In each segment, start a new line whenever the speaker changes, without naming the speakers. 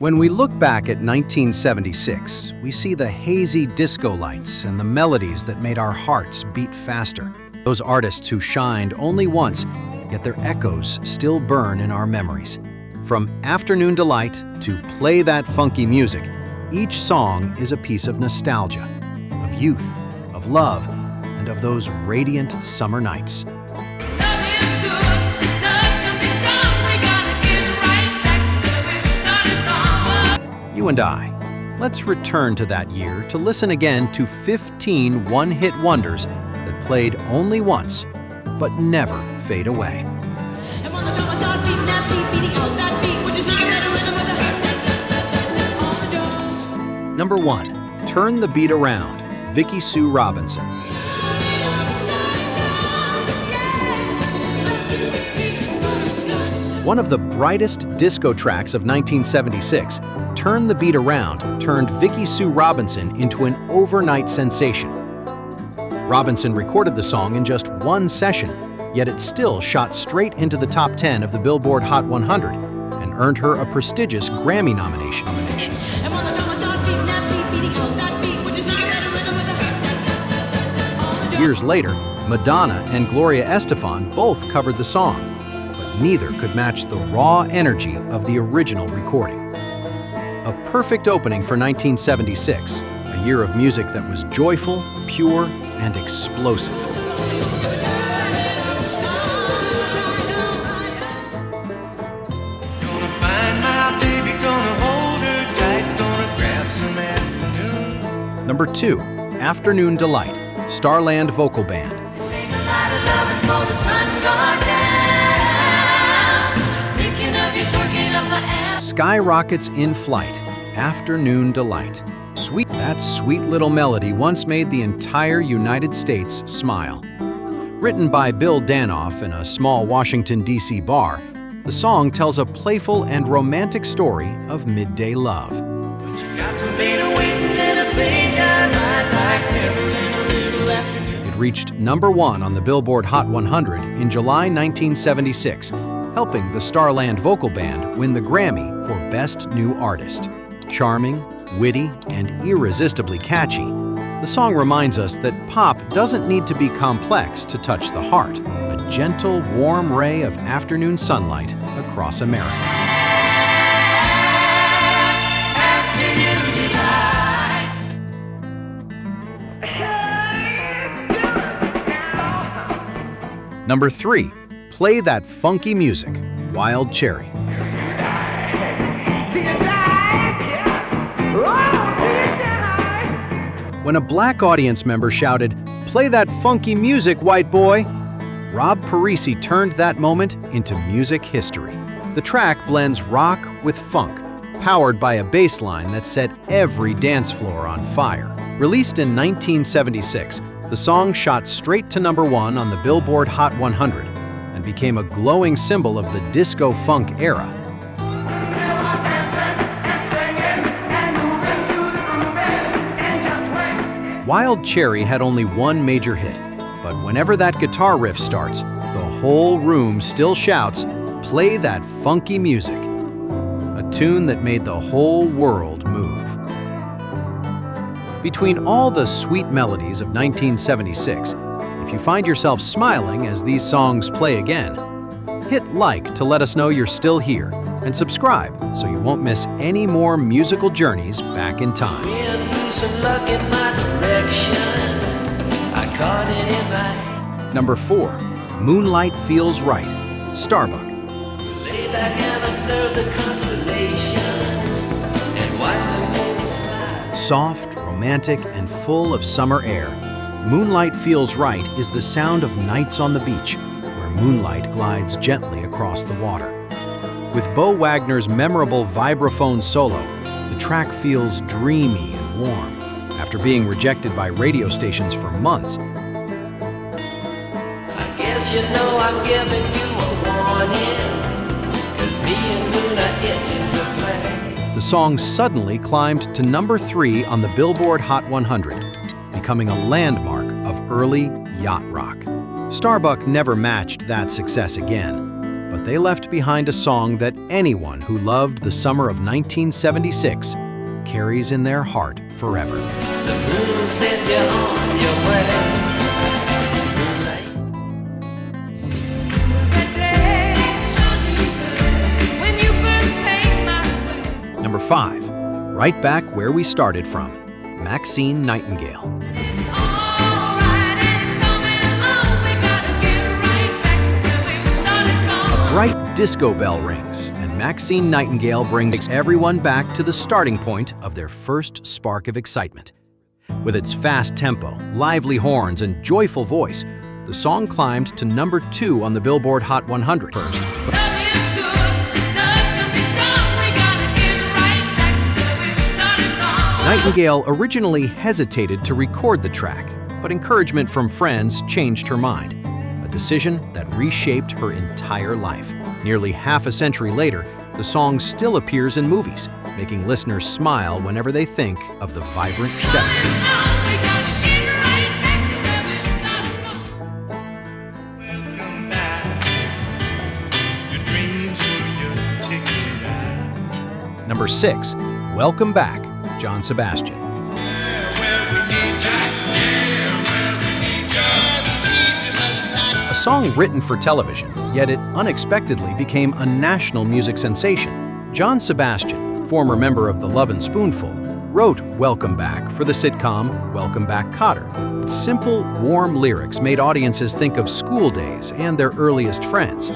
When we look back at 1976, we see the hazy disco lights and the melodies that made our hearts beat faster. Those artists who shined only once, yet their echoes still burn in our memories. From Afternoon Delight to Play That Funky Music, each song is a piece of nostalgia, of youth, of love, and of those radiant summer nights. You and I, let's return to that year to listen again to 15 one-hit wonders that played only once, but never fade away. Number 1, Turn the Beat Around, Vicki Sue Robinson. One of the brightest disco tracks of 1976, Turn the Beat Around turned Vicki Sue Robinson into an overnight sensation. Robinson recorded the song in just one session, yet it still shot straight into the top 10 of the Billboard Hot 100 and earned her a prestigious Grammy nomination. Years later, Madonna and Gloria Estefan both covered the song, but neither could match the raw energy of the original recording. A perfect opening for 1976, a year of music that was joyful, pure, and explosive. Number 2, Afternoon Delight, Starland Vocal Band. Skyrockets in Flight, Afternoon Delight. That sweet little melody once made the entire United States smile. Written by Bill Danoff in a small Washington, D.C. bar, the song tells a playful and romantic story of midday love. It reached number 1 on the Billboard Hot 100 in July 1976, helping the Starland Vocal Band win the Grammy for Best New Artist. Charming, witty, and irresistibly catchy, the song reminds us that pop doesn't need to be complex to touch the heart, a gentle, warm ray of afternoon sunlight across America. Number 3, Play That Funky Music, Wild Cherry. When a black audience member shouted, "Play that funky music, white boy," Rob Parisi turned that moment into music history. The track blends rock with funk, powered by a bass line that set every dance floor on fire. Released in 1976, the song shot straight to number 1 on the Billboard Hot 100 and became a glowing symbol of the disco-funk era. Wild Cherry had only one major hit, but whenever that guitar riff starts, the whole room still shouts, "Play that funky music," a tune that made the whole world move. Between all the sweet melodies of 1976, if you find yourself smiling as these songs play again, hit like to let us know you're still here, and subscribe so you won't miss any more musical journeys back in time. Number 4, Moonlight Feels Right, Starbuck. Lay back and observe the constellations and watch the moon smile. Soft, romantic, and full of summer air, Moonlight Feels Right is the sound of nights on the beach, where moonlight glides gently across the water. With Bo Wagner's memorable vibraphone solo, the track feels dreamy and warm. After being rejected by radio stations for months,
I guess you know I'm giving you a warning, 'cause me and Moon are itching to play.
the song suddenly climbed to number 3 on the Billboard Hot 100, becoming a landmark of early yacht rock. Starbuck never matched that success again, but but they left behind a song that anyone who loved the summer of 1976 carries in their heart forever.
The moon set you on your way.
Number 5, right back where we started from, Maxine Nightingale. A bright disco bell rings, and Maxine Nightingale brings everyone back to the starting point of their first spark of excitement. With its fast tempo, lively horns, and joyful voice, the song climbed to number 2 on the Billboard Hot 100 first. Nightingale originally hesitated to record the track, but encouragement from friends changed her mind, a decision that reshaped her entire life. Nearly half a century later, the song still appears in movies, making listeners smile whenever they think of the vibrant 70s. Number 6, Welcome Back, John Sebastian. A song written for television, yet it unexpectedly became a national music sensation. John Sebastian, former member of the Love and Spoonful, wrote Welcome Back for the sitcom Welcome Back, Kotter. Its simple, warm lyrics made audiences think of school days and their earliest friends.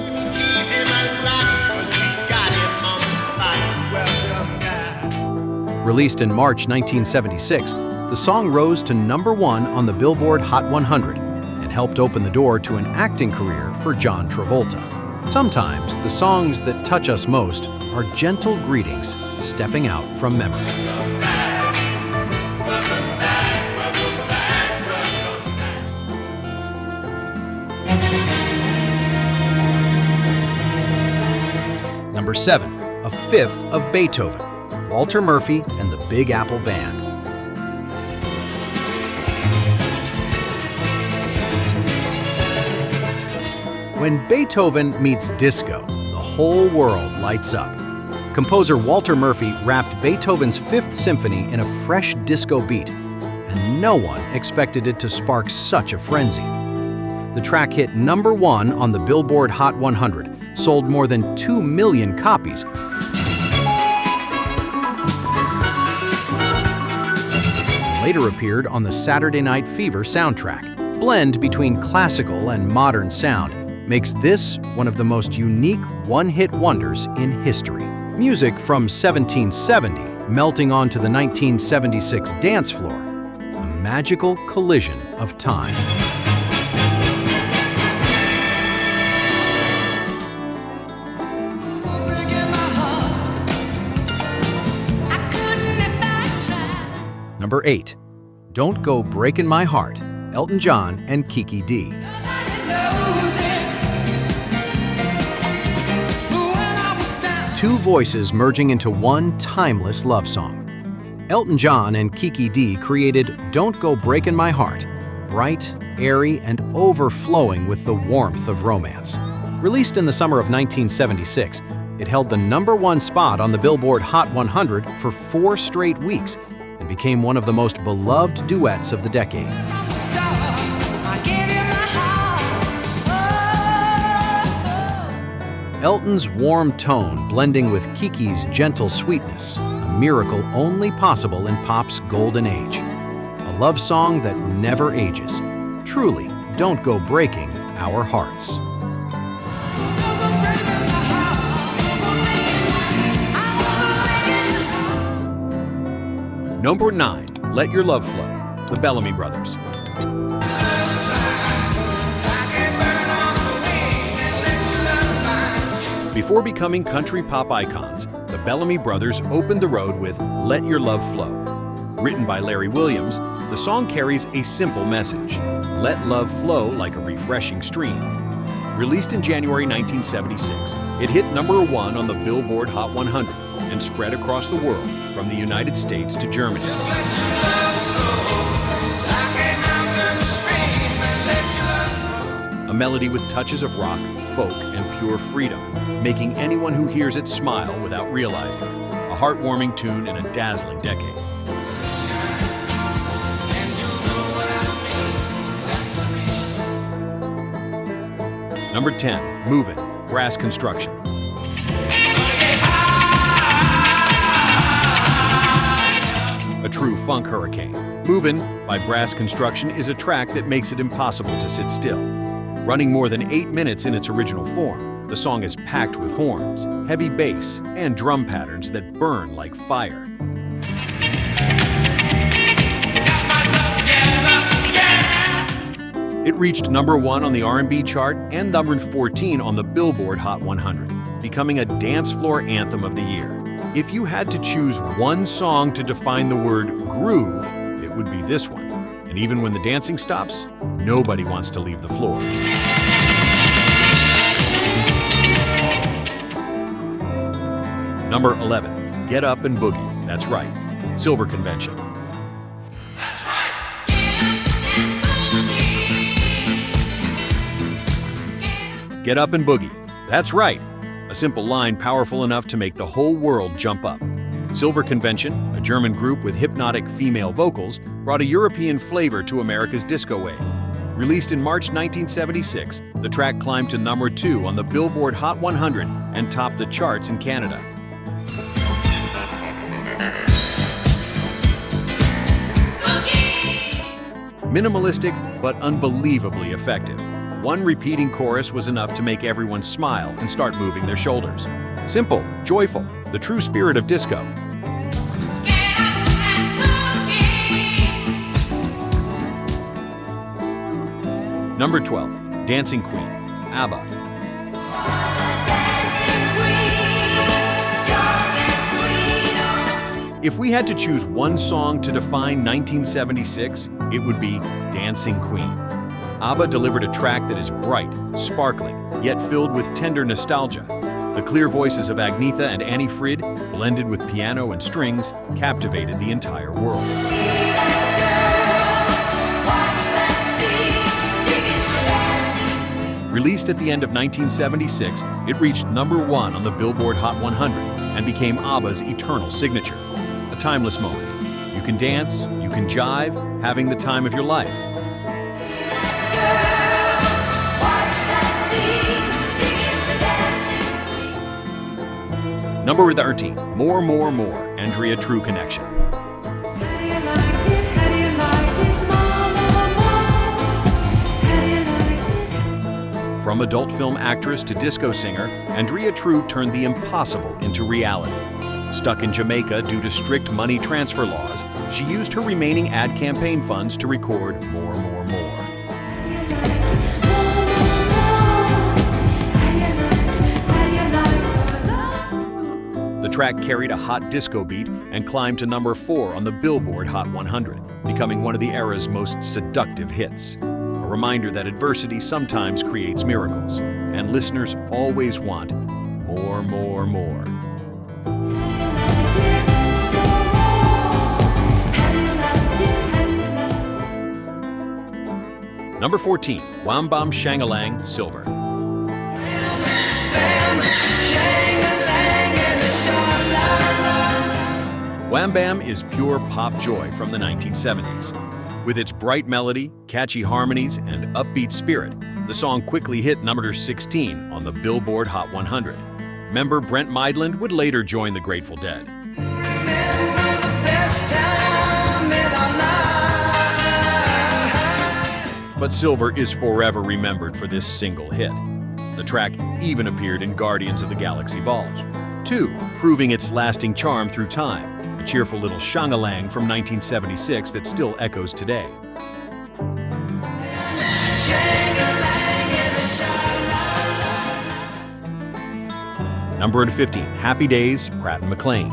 Released in March 1976, the song rose to number 1 on the Billboard Hot 100 and helped open the door to an acting career for John Travolta. Sometimes, the songs that touch us most are gentle greetings stepping out from memory. Number 7, A Fifth of Beethoven, Walter Murphy and the Big Apple Band. When Beethoven meets disco, the whole world lights up. Composer Walter Murphy wrapped Beethoven's Fifth Symphony in a fresh disco beat, and no one expected it to spark such a frenzy. The track hit number 1 on the Billboard Hot 100, sold more than 2 million copies, later appeared on the Saturday Night Fever soundtrack. Blend between classical and modern sound makes this one of the most unique one-hit wonders in history. Music from 1770 melting onto the 1976 dance floor, a magical collision of time. Number 8, Don't Go Breaking My Heart, Elton John and Kiki D. Two voices merging into one timeless love song. Elton John and Kiki D created Don't Go Breaking My Heart, bright, airy, and overflowing with the warmth of romance. Released in the summer of 1976, it held the number 1 spot on the Billboard Hot 100 for 4 straight weeks, and became one of the most beloved duets of the decade. Elton's warm tone blending with Kiki's gentle sweetness, a miracle only possible in pop's golden age. A love song that never ages. Truly, don't go breaking our hearts. Number 9, Let Your Love Flow, the Bellamy Brothers. Before becoming country pop icons, the Bellamy Brothers opened the road with Let Your Love Flow. Written by Larry Williams, the song carries a simple message: let love flow like a refreshing stream. Released in January 1976, it hit number 1 on the Billboard Hot 100 and spread across the world, from the United States to Germany. A melody with touches of rock, folk, and pure freedom.
making anyone who hears it smile without realizing it. A heartwarming tune in a dazzling decade. Number 10, Movin', Brass Construction. A true funk hurricane. Movin' by Brass Construction is a track that makes it impossible to sit still. Running more than 8 minutes in its original form, the song is packed with horns, heavy bass, and drum patterns that burn like fire. It reached number 1 on the R&B chart and number 14 on the Billboard Hot 100, becoming a dance floor anthem of the year. If you had to choose one song to define the word groove, it would be this one. And even when the dancing stops, nobody wants to leave the floor. Number 11, Get Up and Boogie. That's right, Silver Convention. Get up and boogie. That's right. A simple line powerful enough to make the whole world jump up. Silver Convention, a German group with hypnotic female vocals, brought a European flavor to America's disco wave. Released in March 1976, the track climbed to number 2 on the Billboard Hot 100 and topped the charts in Canada. Minimalistic but unbelievably effective. One repeating chorus was enough to make everyone smile and start moving their shoulders. Simple, joyful, the true spirit of disco. Number 12, Dancing Queen, ABBA. If we had to choose one song to define 1976, it would be Dancing Queen. ABBA delivered a track that is bright, sparkling, yet filled with tender nostalgia. The clear voices of Agnetha and Annie Frid, blended with piano and strings, captivated the entire world. Released at the end of 1976, it reached number 1 on the Billboard Hot 100 and became ABBA's eternal signature. A timeless moment. You can dance, you can jive, having the time of your life. Number 13, More, Andrea True Connection. From adult film actress to disco singer, Andrea True turned the impossible into reality. Stuck in Jamaica due to strict money transfer laws, she used her remaining ad campaign funds to record More. The track carried a hot disco beat and climbed to number 4 on the Billboard Hot 100, becoming one of the era's most seductive hits. A reminder that adversity sometimes creates miracles, and listeners always want more. Number 14, Wham Bam Shang-a-Lang, Silver. Wham Bam is pure pop joy from the 1970s. With its bright melody, catchy harmonies, and upbeat spirit, the song quickly hit number 16 on the Billboard Hot 100. Member Brent Mydland would later join the Grateful Dead. But Silver is forever remembered for this single hit. The track even appeared in Guardians of the Galaxy Vols. 2, proving its lasting charm through time. A cheerful little shang-a-lang from 1976 that still echoes today. Number 15, Happy Days, Pratt & McClain.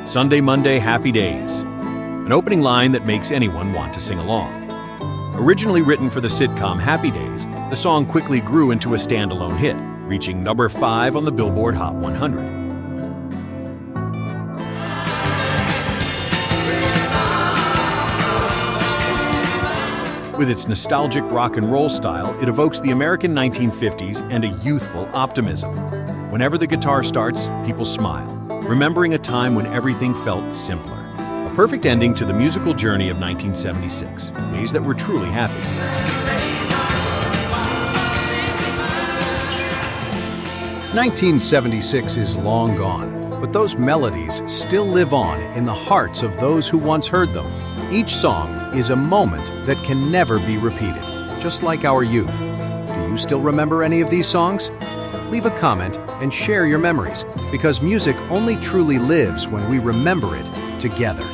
Sunday, Monday, Happy Days. An opening line that makes anyone want to sing along. Originally written for the sitcom Happy Days, the song quickly grew into a standalone hit, reaching number 5 on the Billboard Hot 100. With its nostalgic rock and roll style, it evokes the American 1950s and a youthful optimism. Whenever the guitar starts, people smile, remembering a time when everything felt simpler. A perfect ending to the musical journey of 1976, days that were truly happy.
1976 is long gone, but those melodies still live on in the hearts of those who once heard them. Each song is a moment that can never be repeated, just like our youth. Do you still remember any of these songs? Leave a comment and share your memories, because music only truly lives when we remember it together.